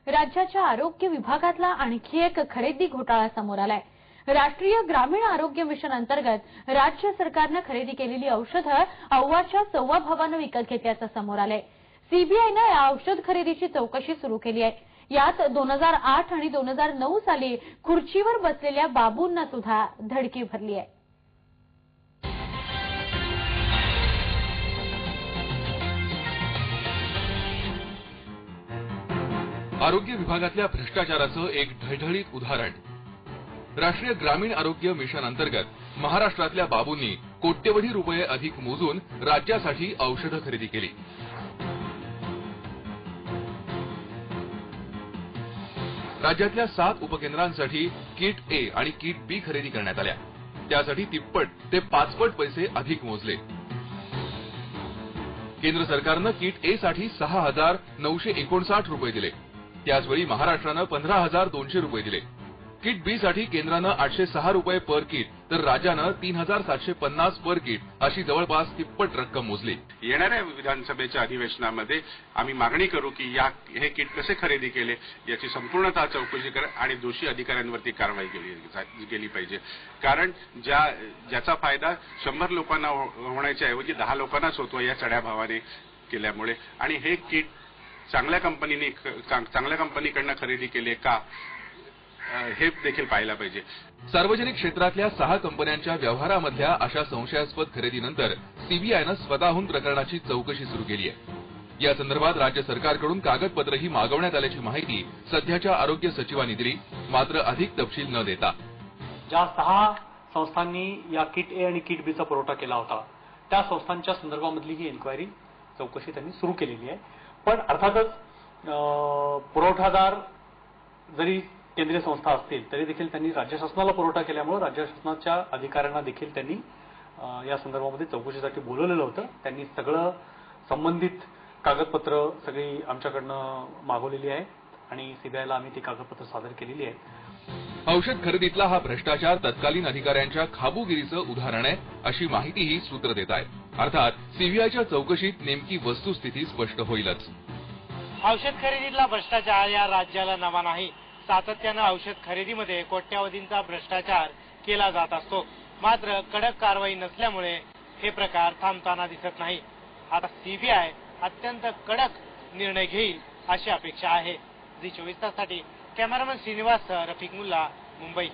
राज्याच्या आरोग्य विभागातला आणखी एक खरेदी घोटाळा समोर आलाय। राष्ट्रीय ग्रामीण आरोग्य मिशन अंतर्गत राज्य सरकारने खरेदी केलेली औषधं अव्वाच्या सव्वा भावाने विकत घेतल्याचं समोर आलंय। सीबीआयने या औषध खरेदीची चौकशी सुरू केली आहे। यात 2008 आणि 2009 साली खुर्चीवर बसलेल्या बाबूंना सुद्धा धडकी भरली आहे। आरोग्य विभागातल्या भ्रष्टाचाराचं एक ढळढळीत उदाहरण। राष्ट्रीय ग्रामीण आरोग्य मिशन अंतर्गत महाराष्ट्रातल्या बाबूंनी कोट्यवधी रुपये अधिक मोजून राज्यासाठी औषधं खरेदी केली। राज्यातल्या 7 उपकेंद्रांसाठी किट ए आणि किट बी खरेदी करण्यात आल्या। त्यासाठी 3पट ते 5पट पैसे अधिक मोजले। केंद्र सरकारनं किट ए साठी 6,959 रुपये दिले। त्याचवेळी महाराष्ट्रानं 15,200 रुपये दिले। किट बी साठी केंद्रानं 806 रुपये पर किट तर राज्यानं 3,750 पर किट अशी जवळपास 3पट रक्कम मोजली। येणाऱ्या विधानसभेच्या अधिवेशनामध्ये आम्ही मागणी करू की हे किट कसे खरेदी केले याची संपूर्णतः चौकशी करा आणि दोषी अधिकाऱ्यांवरती कारवाई केली पाहिजे। कारण ज्याचा फायदा 100 लोकांना होण्याच्या ऐवजी 10 लोकांनाच होतो या चढ्या भावाने केल्यामुळे, आणि हे किट चांगल्या कंपनीकडनं खरेदी केले का हे देखील पाहायला पाहिजे। सार्वजनिक क्षेत्रातल्या 6 कंपन्यांच्या व्यवहारामधल्या अशा संशयास्पद खरेदीनंतर सीबीआयनं स्वतःहून प्रकरणाची चौकशी सुरू केली आहे। या संदर्भात राज्य सरकारकडून कागदपत्रही मागवण्यात आल्याची माहिती सध्याच्या आरोग्य सचिवांनी दिली, मात्र अधिक तपशील न देता। ज्या 6 संस्थांनी या किट ए आणि किट बी चा पुरवठा केला होता त्या संस्थांच्या संदर्भामधली ही इन्क्वायरी चौकशी त्यांनी सुरू केलेली आहे। पण अर्थातच पुरवठादार जरी केंद्रीय संस्था असतील तरी देखील त्यांनी राज्य शासनाला पुरवठा केल्यामुळे राज्य शासनाच्या अधिकाऱ्यांना देखील त्यांनी या संदर्भामध्ये चौकशीसाठी बोलवलेलं होतं। त्यांनी सगळं संबंधित कागदपत्र सगळी आमच्याकडनं मागवलेली आहे आणि सीबीआयला आम्ही ती कागदपत्र सादर केलेली आहेत। औषध खरेदीतला हा भ्रष्टाचार तत्कालीन अधिकाऱ्यांच्या खाबूगिरीचं उदाहरण आहे अशी माहितीही सूत्र देत आहेत। अर्थात सीबीआयच्या चौकशीत नेमकी वस्तुस्थिती स्पष्ट होईलच। औषध खरेदीतला भ्रष्टाचार या राज्याला नवा नाही। सातत्यानं औषध खरेदीमध्ये कोट्यावधींचा भ्रष्टाचार केला जात असतो, मात्र कडक कारवाई नसल्यामुळे हे प्रकार थांबताना दिसत नाही। आता सीबीआय अत्यंत कडक निर्णय घेईल अशी अपेक्षा आहे। झी 24 ताससाठी कॅमेरामन श्रीनिवास रफिक मुल्ला, मुंबई।